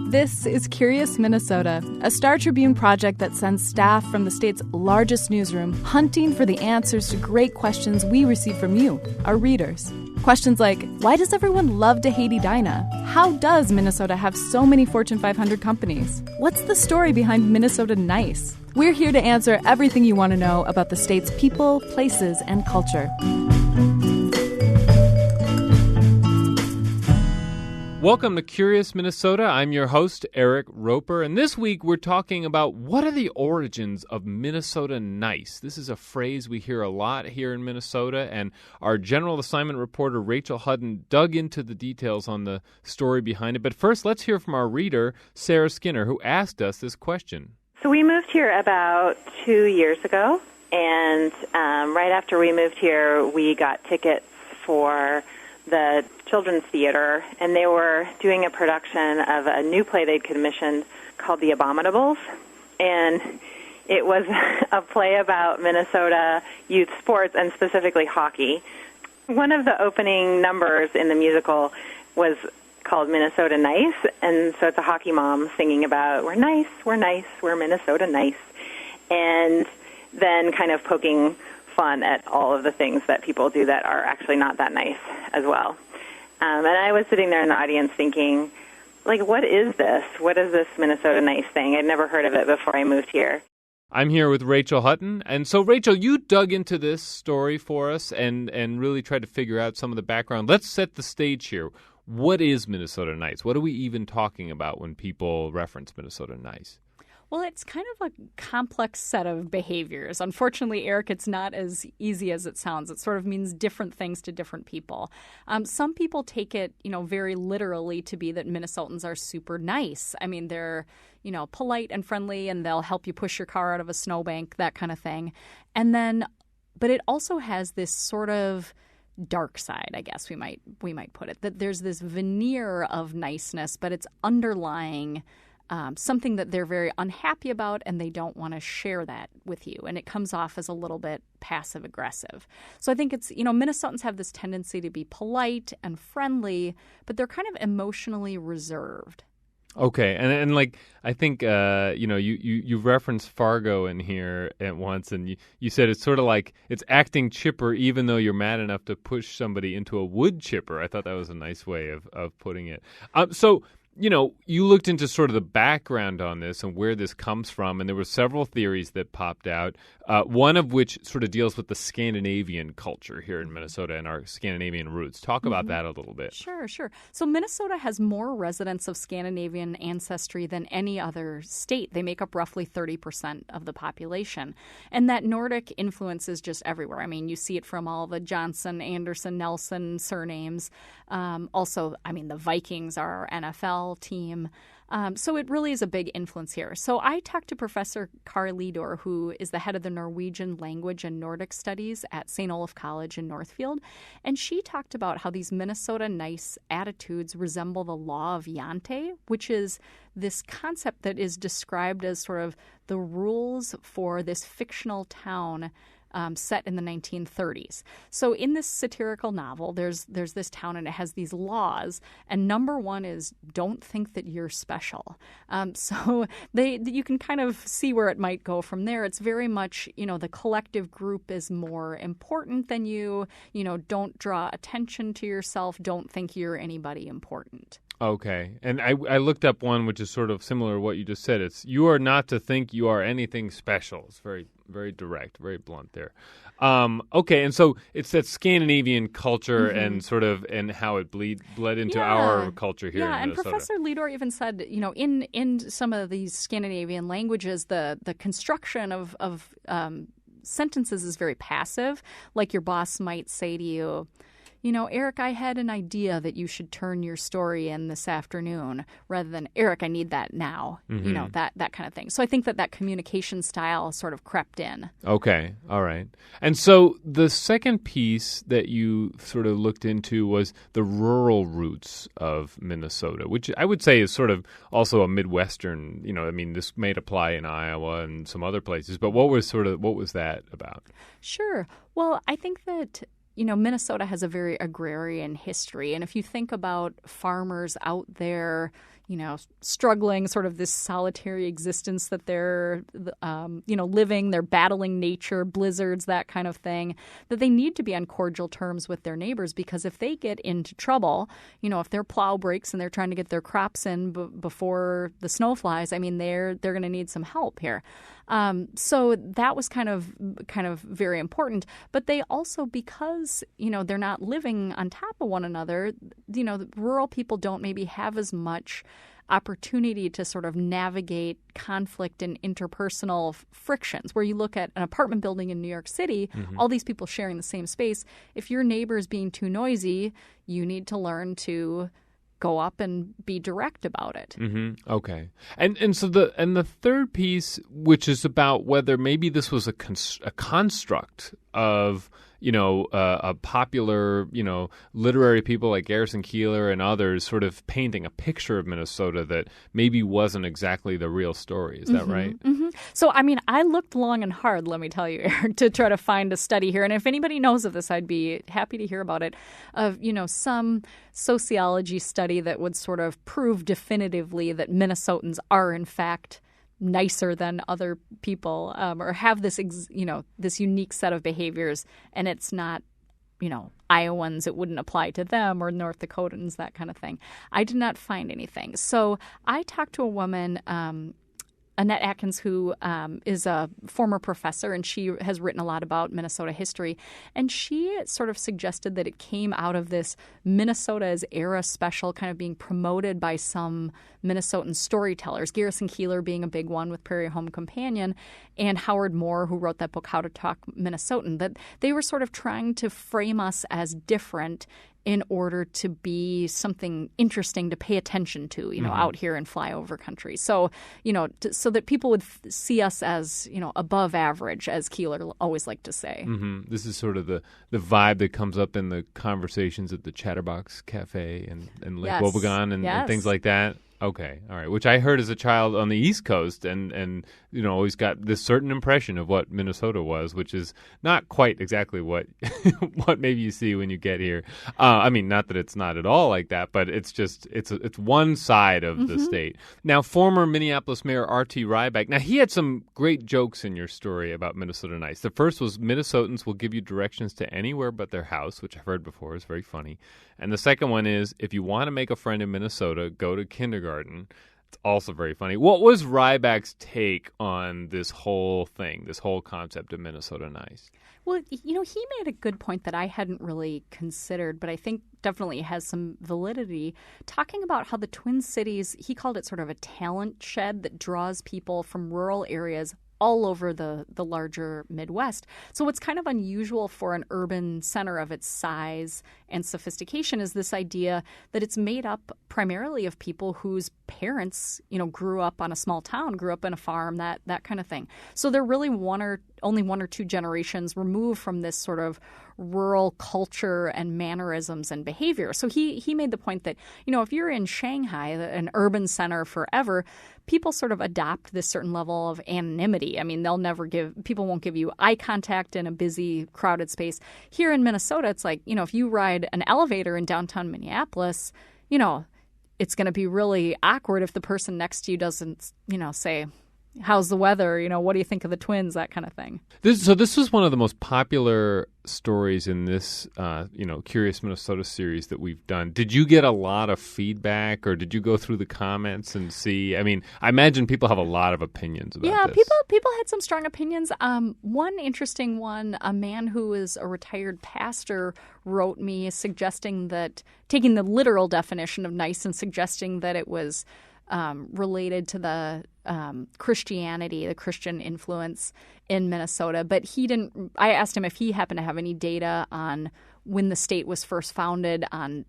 This is Curious Minnesota, a Star Tribune project that sends staff from the state's largest newsroom hunting for the answers to great questions we receive from you, our readers. Questions like, why does everyone love to hate Edina? How does Minnesota have so many Fortune 500 companies? What's the story behind Minnesota Nice? We're here to answer everything you want to know about the state's people, places, and culture. Welcome to Curious Minnesota. I'm your host, Eric Roper, and this week we're talking about what are the origins of Minnesota Nice. This is a phrase we hear a lot here in Minnesota, and our general assignment reporter, Rachel Hutton, dug into the details on the story behind it. But first, let's hear from our reader, Sarah Skinner, who asked us this question. So we moved here about 2 years ago, and right after we moved here, we got tickets for the Children's Theater, and they were doing a production of a new play they'd commissioned called The Abominables, and it was a play about Minnesota youth sports, and specifically hockey. One of the opening numbers in the musical was called Minnesota Nice, and so it's a hockey mom singing about, we're nice, we're Minnesota nice, and then kind of poking fun at all of the things that people do that are actually not that nice as well. And I was sitting there in the audience thinking, like, what is this? What is this Minnesota Nice thing? I'd never heard of it before I moved here. I'm here with Rachel Hutton. And so, Rachel, you dug into this story for us and really tried to figure out some of the background. Let's set the stage here. What is Minnesota Nice? What are we even talking about when people reference Minnesota Nice? Well, it's kind of a complex set of behaviors. Unfortunately, Eric, it's not as easy as it sounds. It sort of means different things to different people. Some people take it, very literally to be that Minnesotans are super nice. I mean, they're, polite and friendly, and they'll help you push your car out of a snowbank, that kind of thing. And then, but it also has this sort of dark side, I guess we might put it, that there's this veneer of niceness, but it's underlying something that they're very unhappy about, and they don't want to share that with you. And it comes off as a little bit passive-aggressive. So I think it's, Minnesotans have this tendency to be polite and friendly, but they're kind of emotionally reserved. Okay, and like I think you referenced Fargo in here at once, and you said it's sort of like it's acting chipper even though you're mad enough to push somebody into a wood chipper. I thought that was a nice way of putting it. So you looked into sort of the background on this and where this comes from, and there were several theories that popped out, one of which sort of deals with the Scandinavian culture here in Minnesota and our Scandinavian roots. Talk about that a little bit. Sure. So Minnesota has more residents of Scandinavian ancestry than any other state. They make up roughly 30% of the population. And that Nordic influence is just everywhere. I mean, you see it from all the Johnson, Anderson, Nelson surnames. Also, the Vikings are our NFL team. So it really is a big influence here. So I talked to Professor Kari Lidor, who is the head of the Norwegian Language and Nordic Studies at St. Olaf College in Northfield, and she talked about how these Minnesota nice attitudes resemble the law of Jante, which is this concept that is described as sort of the rules for this fictional town set in the 1930s. So in this satirical novel, there's this town, and it has these laws. And number one is don't think that you're special. So you can kind of see where it might go from there. It's very much, the collective group is more important than you. Don't draw attention to yourself. Don't think you're anybody important. Okay. And I looked up one which is sort of similar to what you just said. It's you are not to think you are anything special. It's very, very direct, very blunt there. Okay. And so it's that Scandinavian culture and sort of and how it bled into our culture here in Minnesota. And Professor Lidor even said, in some of these Scandinavian languages, the construction of sentences is very passive. Like your boss might say to you, Eric, I had an idea that you should turn your story in this afternoon, rather than, Eric, I need that now, that kind of thing. So I think that communication style sort of crept in. Okay. All right. And so the second piece that you sort of looked into was the rural roots of Minnesota, which I would say is sort of also a Midwestern, this may apply in Iowa and some other places, but what was that about? Sure. Well, I think that Minnesota has a very agrarian history. And if you think about farmers out there, struggling, sort of this solitary existence that they're, living. They're battling nature, blizzards, that kind of thing, that they need to be on cordial terms with their neighbors, because if they get into trouble, if their plow breaks and they're trying to get their crops in before the snow flies, they're going to need some help here. So that was kind of very important. But they also, because, they're not living on top of one another, the rural people don't maybe have as much opportunity to sort of navigate conflict and interpersonal frictions. Where you look at an apartment building in New York City, all these people sharing the same space. If your neighbor is being too noisy, you need to learn to go up and be direct about it. Mm-hmm. Okay. And so the third piece, which is about whether maybe this was a construct of, a popular, literary people like Garrison Keeler and others sort of painting a picture of Minnesota that maybe wasn't exactly the real story. Is that right? Mm-hmm. So, I looked long and hard, let me tell you, Eric, to try to find a study here. And if anybody knows of this, I'd be happy to hear about it, of, some sociology study that would sort of prove definitively that Minnesotans are, in fact, nicer than other people, or have this, this unique set of behaviors, and it's not, Iowans, it wouldn't apply to them, or North Dakotans, that kind of thing. I did not find anything. So I talked to a woman, Annette Atkins, who is a former professor, and she has written a lot about Minnesota history. And she sort of suggested that it came out of this Minnesota's era special kind of being promoted by some Minnesotan storytellers, Garrison Keeler being a big one with Prairie Home Companion, and Howard Moore, who wrote that book, How to Talk Minnesotan, that they were sort of trying to frame us as different in order to be something interesting to pay attention to, out here in flyover country. So, so that people would see us as, above average, as Keeler always liked to say. Mm-hmm. This is sort of the vibe that comes up in the conversations at the Chatterbox Cafe and Lake Wobegon and things like that. Okay, all right. Which I heard as a child on the East Coast, and always got this certain impression of what Minnesota was, which is not quite exactly what what maybe you see when you get here. Not that it's not at all like that, but it's just it's one side of the state. Now, former Minneapolis Mayor R.T. Ryback. Now, he had some great jokes in your story about Minnesota Nice. The first was Minnesotans will give you directions to anywhere but their house, which I've heard before is very funny. And the second one is, if you want to make a friend in Minnesota, go to kindergarten. It's also very funny. What was Ryback's take on this whole thing, this whole concept of Minnesota Nice? Well, he made a good point that I hadn't really considered, but I think definitely has some validity, talking about how the Twin Cities, he called it sort of a talent shed that draws people from rural areas all over the larger Midwest. So what's kind of unusual for an urban center of its size and sophistication is this idea that it's made up primarily of people whose parents, grew up on a small town, grew up in a farm, that kind of thing. So they're really only one or two generations removed from this sort of rural culture and mannerisms and behavior. So he made the point that, if you're in Shanghai, an urban center forever, people sort of adopt this certain level of anonymity. People won't give you eye contact in a busy, crowded space. Here in Minnesota, it's like, if you ride an elevator in downtown Minneapolis, it's going to be really awkward if the person next to you doesn't, say, how's the weather? What do you think of the Twins? That kind of thing. This was one of the most popular stories in this, Curious Minnesota series that we've done. Did you get a lot of feedback, or did you go through the comments and see? I imagine people have a lot of opinions about this. Yeah, people had some strong opinions. One interesting one, a man who is a retired pastor wrote me suggesting that, taking the literal definition of nice and suggesting that it was related to the Christianity, the Christian influence in Minnesota. But he didn't. I asked him if he happened to have any data on when the state was first founded, on,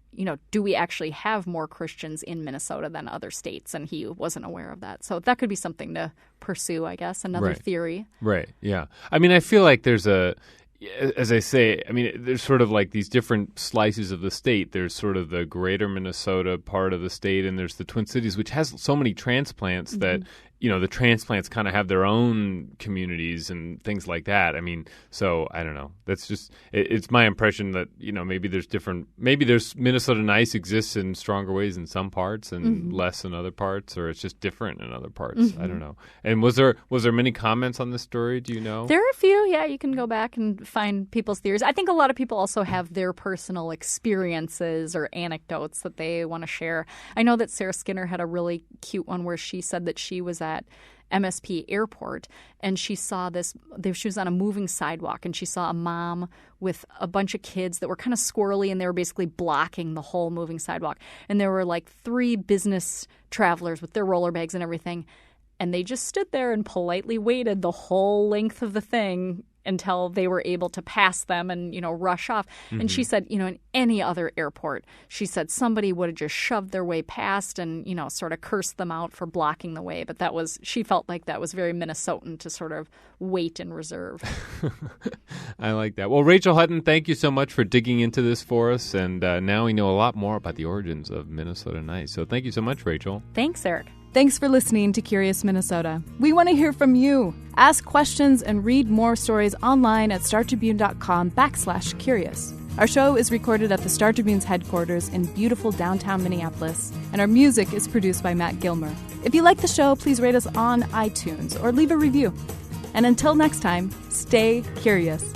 do we actually have more Christians in Minnesota than other states? And he wasn't aware of that. So that could be something to pursue, I guess, another theory. Right, yeah. I feel like there's as I say, there's sort of like these different slices of the state. There's sort of the greater Minnesota part of the state, and there's the Twin Cities, which has so many transplants that the transplants kind of have their own communities and things like that. I mean, so I don't know. That's just it's my impression that maybe there's Minnesota Nice exists in stronger ways in some parts and less in other parts, or it's just different in other parts. I don't know. And was there many comments on this story? Do you know? There are a few. Yeah, you can go back and find people's theories. I think a lot of people also have their personal experiences or anecdotes that they want to share. I know that Sarah Skinner had a really cute one where she said that she was at MSP Airport and she saw she was on a moving sidewalk and she saw a mom with a bunch of kids that were kind of squirrely and they were basically blocking the whole moving sidewalk. And there were like 3 business travelers with their roller bags and everything. And they just stood there and politely waited the whole length of the thing until they were able to pass them and, rush off. And she said, in any other airport, she said somebody would have just shoved their way past and, sort of cursed them out for blocking the way. But she felt like that was very Minnesotan to sort of wait and reserve. I like that. Well, Rachel Hutton, thank you so much for digging into this for us. And now we know a lot more about the origins of Minnesota Nice. So thank you so much, Rachel. Thanks, Eric. Thanks for listening to Curious Minnesota. We want to hear from you. Ask questions and read more stories online at startribune.com/curious. Our show is recorded at the Star Tribune's headquarters in beautiful downtown Minneapolis, and our music is produced by Matt Gilmer. If you like the show, please rate us on iTunes or leave a review. And until next time, stay curious.